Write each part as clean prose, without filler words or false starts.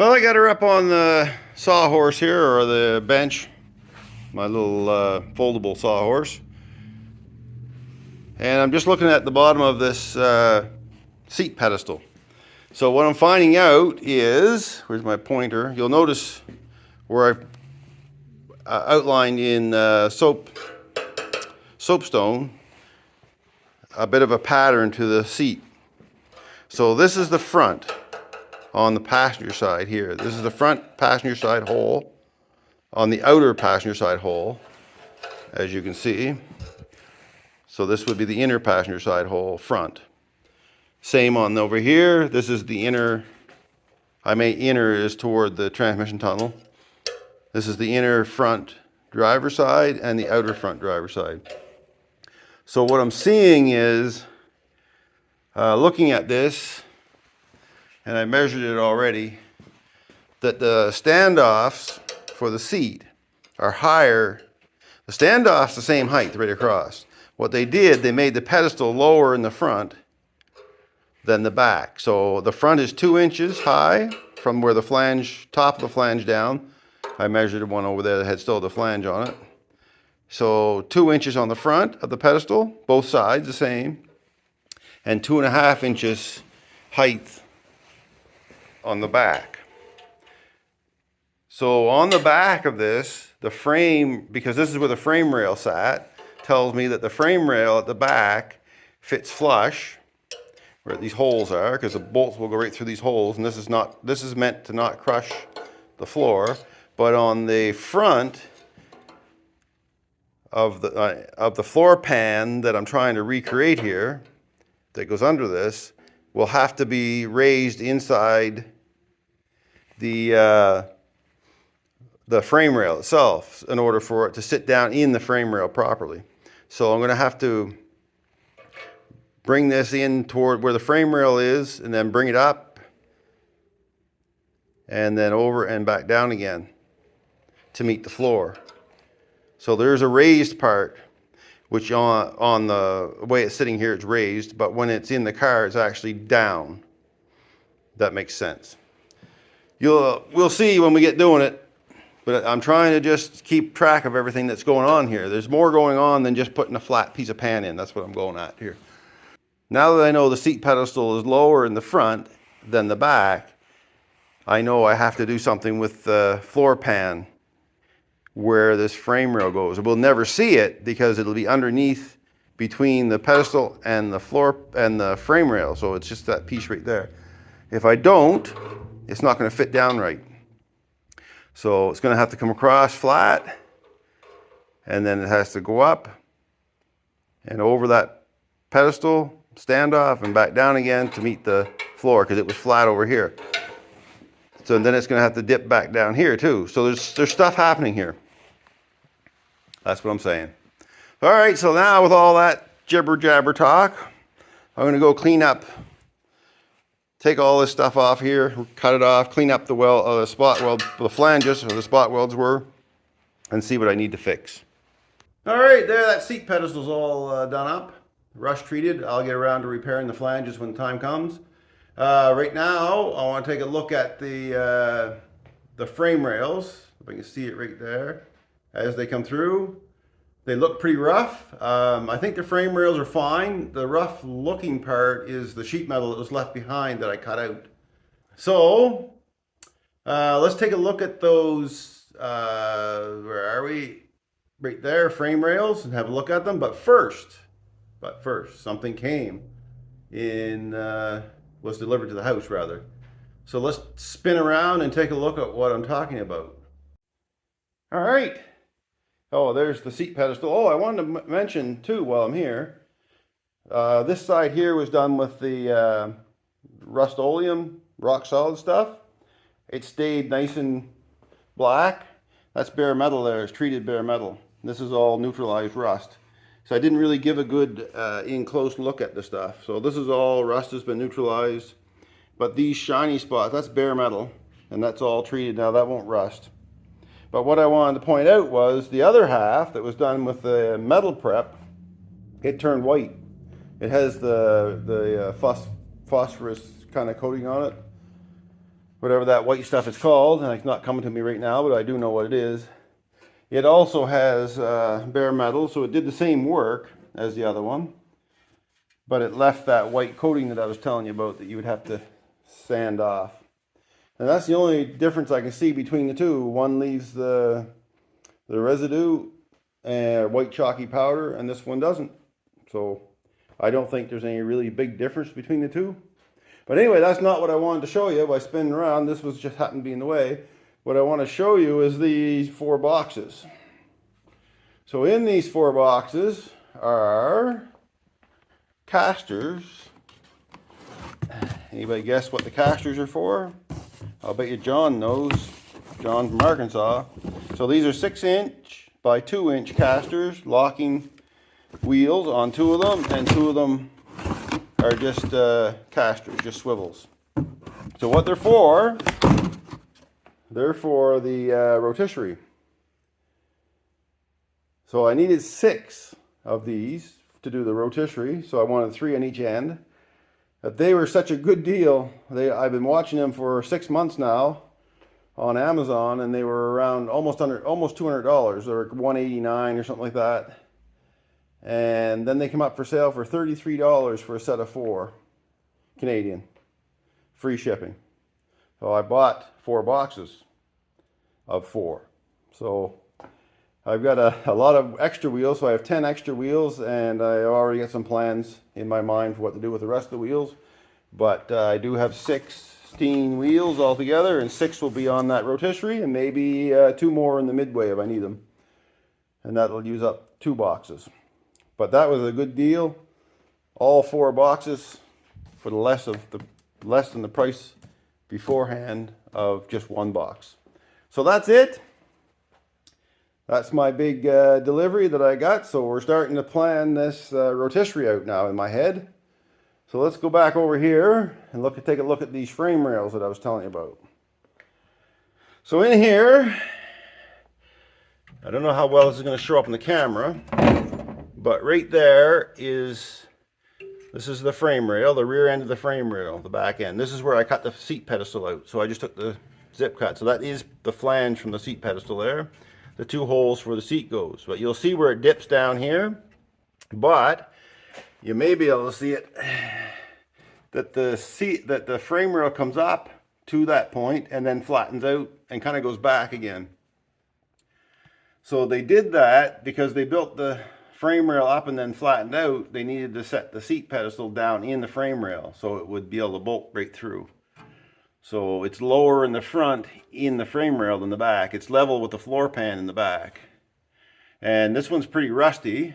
Well, I got her up on the sawhorse here, or the bench, my little foldable sawhorse. And I'm just looking at the bottom of this seat pedestal. So what I'm finding out is, where's my pointer? You'll notice where I outlined in soapstone a bit of a pattern to the seat. So this is the front on the passenger side here. This is the front passenger side hole on the outer passenger side hole, as you can see. So this would be the inner passenger side hole front. Same on over here. This is the inner. Inner is toward the transmission tunnel. This is the inner front driver side and the outer front driver side. So what I'm seeing is, looking at this, and I measured it already, that the standoffs for the seat are higher. The standoff's the same height right across. What they did, they made the pedestal lower in the front than the back. So the front is 2 inches high from where the flange, top of the flange down. I measured one over there that had still the flange on it. So 2 inches on the front of the pedestal, both sides the same, and 2.5 inches height on the back. So on the back of this, the frame, because this is where the frame rail sat, tells me that the frame rail at the back fits flush where these holes are, because the bolts will go right through these holes, and this is meant to not crush the floor. But on the front of the floor pan that I'm trying to recreate here, that goes under this, will have to be raised inside the frame rail itself in order for it to sit down in the frame rail properly. So I'm going to have to bring this in toward where the frame rail is, and then bring it up, and then over and back down again to meet the floor. So there's a raised part, which on the way it's sitting here, it's raised, but when it's in the car, it's actually down. That makes sense. We'll see when we get doing it, but I'm trying to just keep track of everything that's going on here. There's more going on than just putting a flat piece of pan in. That's what I'm going at here. Now that I know the seat pedestal is lower in the front than the back, I know I have to do something with the floor pan where this frame rail goes. We'll never see it because it'll be underneath between the pedestal and the floor and the frame rail. So it's just that piece right there. If I don't, it's not going to fit down right. So it's going to have to come across flat, and then it has to go up and over that pedestal, stand off, and back down again to meet the floor, because it was flat over here. So then it's going to have to dip back down here too. So there's stuff happening here. That's what I'm saying. All right, so now with all that jibber jabber talk, I'm going to go clean up, take all this stuff off here, cut it off, clean up the spot weld, the flanges where the spot welds were, and see what I need to fix. All right, there, that seat pedestal's all done up, rust treated. I'll get around to repairing the flanges when the time comes. Right now, I want to take a look at the frame rails. If I can see it right there, as they come through. They look pretty rough. I think the frame rails are fine. The rough looking part is the sheet metal that was left behind that I cut out. So, let's take a look at those, where are we? Right there, frame rails, and have a look at them. But first, something came in, was delivered to the house rather. So let's spin around and take a look at what I'm talking about. All right. Oh, there's the seat pedestal. Oh, I wanted to mention too while I'm here, this side here was done with the Rust-Oleum rock solid stuff. It stayed nice and black. That's bare metal there, it's treated bare metal. This is all neutralized rust. So I didn't really give a good in close look at the stuff. So this is all rust has been neutralized. But these shiny spots, that's bare metal, and that's all treated now. That won't rust. But what I wanted to point out was the other half that was done with the metal prep, it turned white. It has the phosphorus kind of coating on it. whatever that white stuff is called, and it's not coming to me right now, but I do know what it is. It also has bare metal, so it did the same work as the other one, but it left that white coating that I was telling you about that you would have to sand off. And that's the only difference I can see between the two. One leaves the residue and white chalky powder, and this one doesn't. So I don't think there's any really big difference between the two. But anyway, that's not what I wanted to show you by spinning around. This was just happened to be in the way. What I want to show you is these 4 boxes. So in these 4 boxes are casters. Anybody guess what the casters are for? I'll bet you John knows. John from Arkansas. So these are 6-inch by 2-inch casters, locking wheels on 2 of them, and 2 of them are just casters, just swivels. So what they're for the rotisserie. So I needed 6 of these to do the rotisserie, so I wanted 3 on each end. But they were such a good deal. I've been watching them for 6 months now on Amazon, and they were around almost $200. They were $189 or something like that. And then they come up for sale for $33 for a set of 4 Canadian, free shipping. So I bought 4 boxes of 4. So I've got a lot of extra wheels, so I have 10 extra wheels, and I already got some plans in my mind for what to do with the rest of the wheels. But I do have 16 wheels altogether, and 6 will be on that rotisserie, and maybe 2 more in the midway if I need them. And that'll use up 2 boxes. But that was a good deal. All 4 boxes for less than the price beforehand of just 1 box. So that's it. That's my big delivery that I got. So we're starting to plan this rotisserie out now in my head. So let's go back over here and take a look at these frame rails that I was telling you about. So in here, I don't know how well this is going to show up in the camera, but right there this is the frame rail, the rear end of the frame rail, the back end. This is where I cut the seat pedestal out. So I just took the zip cut. So that is the flange from the seat pedestal there. The 2 holes where the seat goes. But you'll see where it dips down here. But you may be able to see it that the frame rail comes up to that point and then flattens out and kind of goes back again. So they did that because they built the frame rail up and then flattened out. They needed to set the seat pedestal down in the frame rail so it would be able to bolt right through. So it's lower in the front in the frame rail than the back. It's level with the floor pan in the back. And this one's pretty rusty.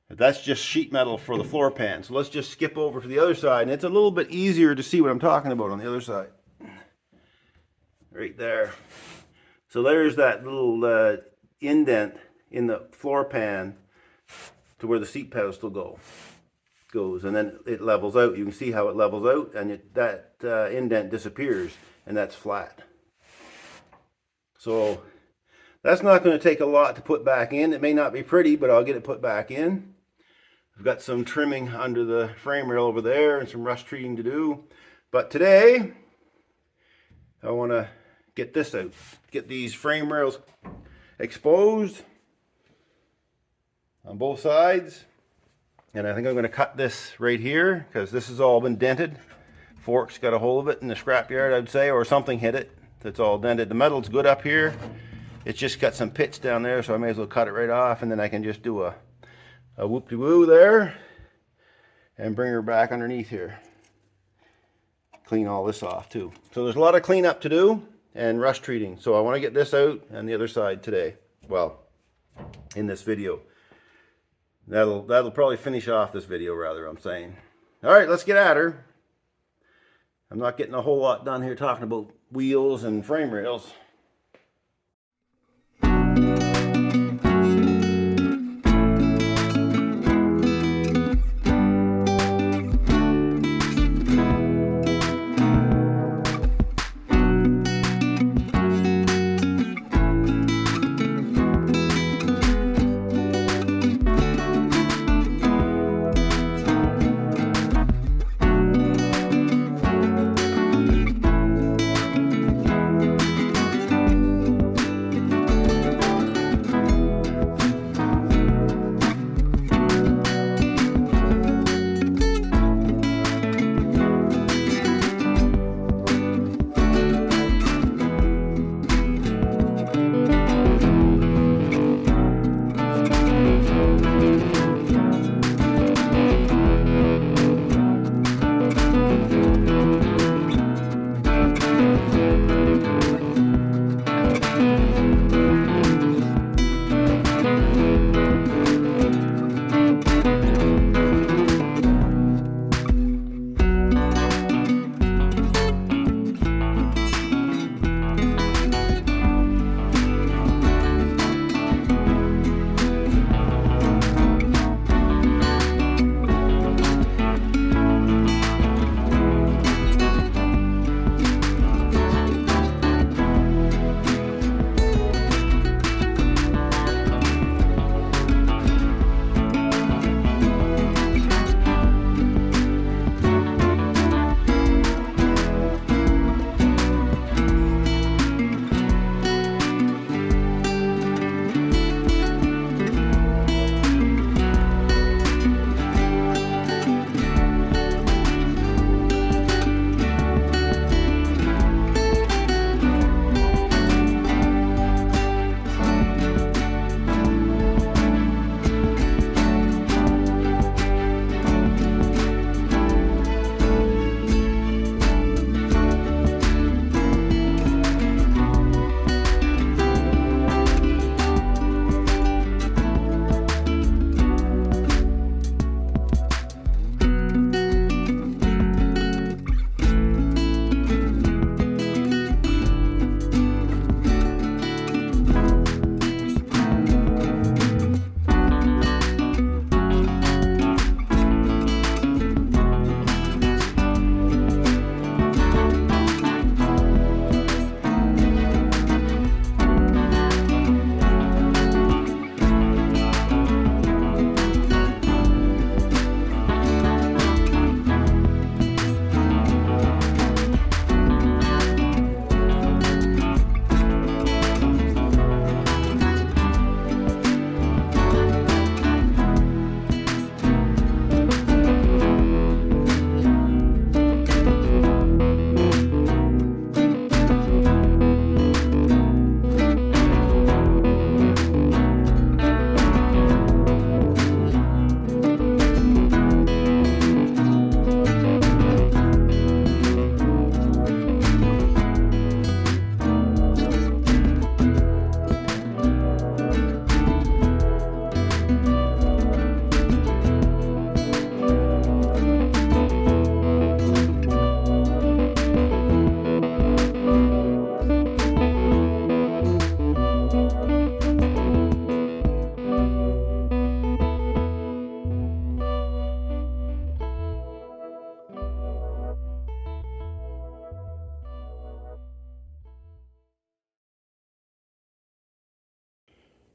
That's just sheet metal for the floor pan. So let's just skip over to the other side. And it's a little bit easier to see what I'm talking about on the other side. Right there. So there's that little indent in the floor pan to where the seat pedestal goes, and then it levels out. You can see how it levels out, and that indent disappears, and that's flat. So that's not going to take a lot to put back in. It may not be pretty, but I'll get it put back in. I've got some trimming under the frame rail over there and some rust treating to do. But today I want to get this out, get these frame rails exposed on both sides. And I think I'm going to cut this right here because this has all been dented. Fork's got a hold of it in the scrapyard, I'd say, or something hit it. That's all dented. The metal's good up here. It's just got some pits down there, so I may as well cut it right off, and then I can just do a whoop-de-woo there and bring her back underneath here. Clean all this off too. So there's a lot of cleanup to do and rust treating. So I want to get this out and the other side today. Well, in this video. That'll probably finish off this video, rather, I'm saying. All right, let's get at her. I'm not getting a whole lot done here talking about wheels and frame rails.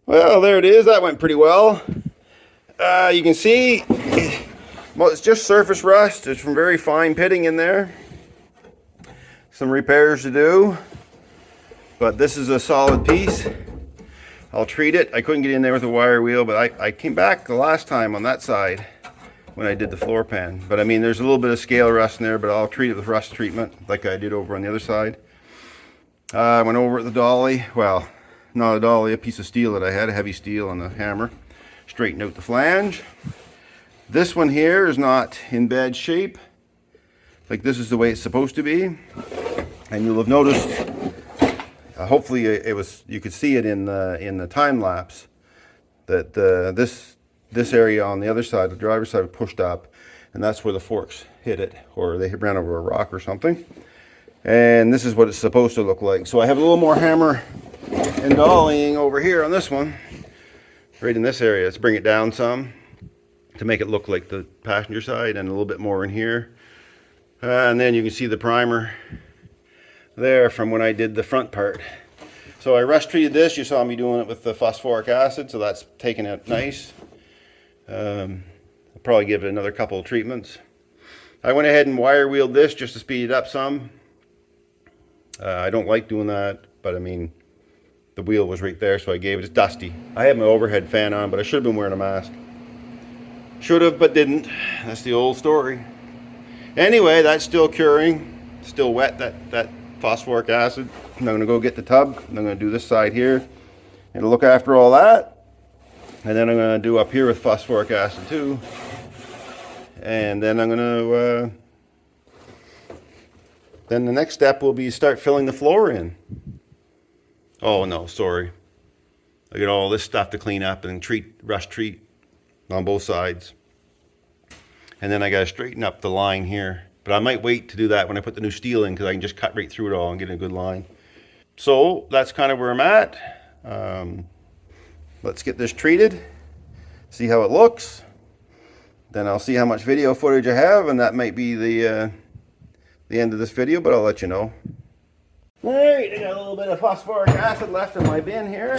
Well, there it is. That went pretty well. You can see, well, it's just surface rust. There's some very fine pitting in there. Some repairs to do. But this is a solid piece. I'll treat it. I couldn't get in there with a wire wheel, but I came back the last time on that side when I did the floor pan. But I mean, there's a little bit of scale rust in there, but I'll treat it with rust treatment like I did over on the other side. I went over at the dolly. Well, not a dolly, a piece of steel that I had, a heavy steel and a hammer. Straightened out the flange. This one here is not in bad shape. Like, this is the way it's supposed to be. And you'll have noticed, hopefully you could see it in the time lapse, that this area on the other side, the driver's side, was pushed up, and that's where the forks hit it, or they ran over a rock or something. And this is what it's supposed to look like. So I have a little more hammer and dollying over here on this one, right in this area. Let's bring it down some to make it look like the passenger side, and a little bit more in here. And then you can see the primer there from when I did the front part. So I rust treated this. You saw me doing it with the phosphoric acid, so that's taking it nice. I'll probably give it another couple of treatments. I went ahead and wire wheeled this just to speed it up some. I don't like doing that, but I mean, the wheel was right there, so I gave it. It's dusty. I had my overhead fan on, but I should have been wearing a mask. Should have, but didn't. That's the old story. Anyway, that's still curing. Still wet, that phosphoric acid. I'm going to go get the tub. I'm going to do this side here. It'll look after all that. And then I'm going to do up here with phosphoric acid too. And then I'm going to... then the next step will be start filling the floor in. Oh no, sorry. I got all this stuff to clean up and rust treat on both sides. And then I got to straighten up the line here. But I might wait to do that when I put the new steel in, because I can just cut right through it all and get a good line. So that's kind of where I'm at. Let's get this treated, see how it looks. Then I'll see how much video footage I have, and that might be the end of this video, but I'll let you know. All right, I got a little bit of phosphoric acid left in my bin here.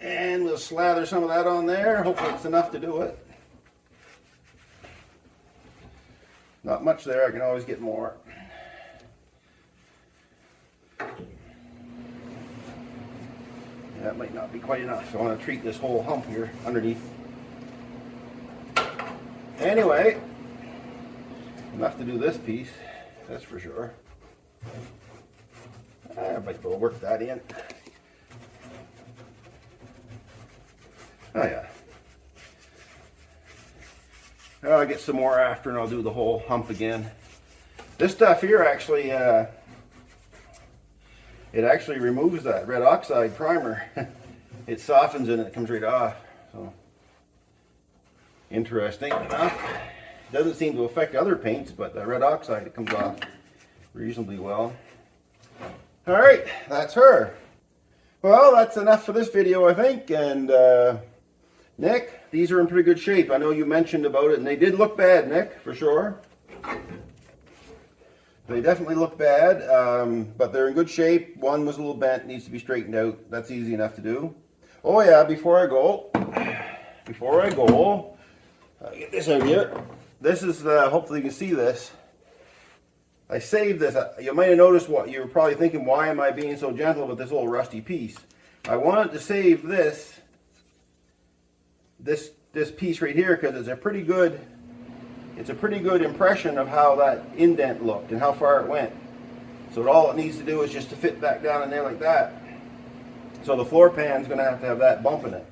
And we'll slather some of that on there. Hopefully it's enough to do it. Not much there, I can always get more. That might not be quite enough, so I want to treat this whole hump here underneath. Anyway, enough to do this piece, that's for sure. I might go work that in. Oh yeah. I'll get some more after, and I'll do the whole hump again. This stuff here actually, it actually removes that red oxide primer. It softens it and it comes right off. So interesting enough. Doesn't seem to affect other paints, but the red oxide, it comes off reasonably well. All right, that's her. Well, that's enough for this video, I think. And Nick, these are in pretty good shape. I know you mentioned about it, and they did look bad, Nick, for sure. They definitely look bad, but they're in good shape. One was a little bent, needs to be straightened out. That's easy enough to do. Oh yeah, before I go, get this out here. This is, hopefully you can see this. I saved this. You might have noticed what you're probably thinking, why am I being so gentle with this old rusty piece? I wanted to save this piece right here because it's a pretty good impression of how that indent looked and how far it went. So all it needs to do is just to fit back down in there like that. So the floor pan's going to have that bump in it.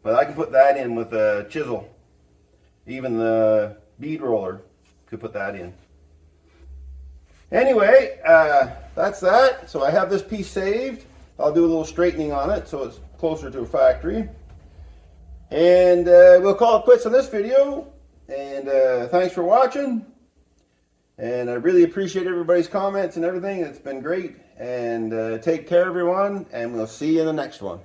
But I can put that in with a chisel. Even the bead roller could put that in. Anyway, that's that. So I have this piece saved. I'll do a little straightening on it so it's closer to a factory. And we'll call it quits on this video. And thanks for watching. And I really appreciate everybody's comments and everything. It's been great. And take care, everyone. And we'll see you in the next one.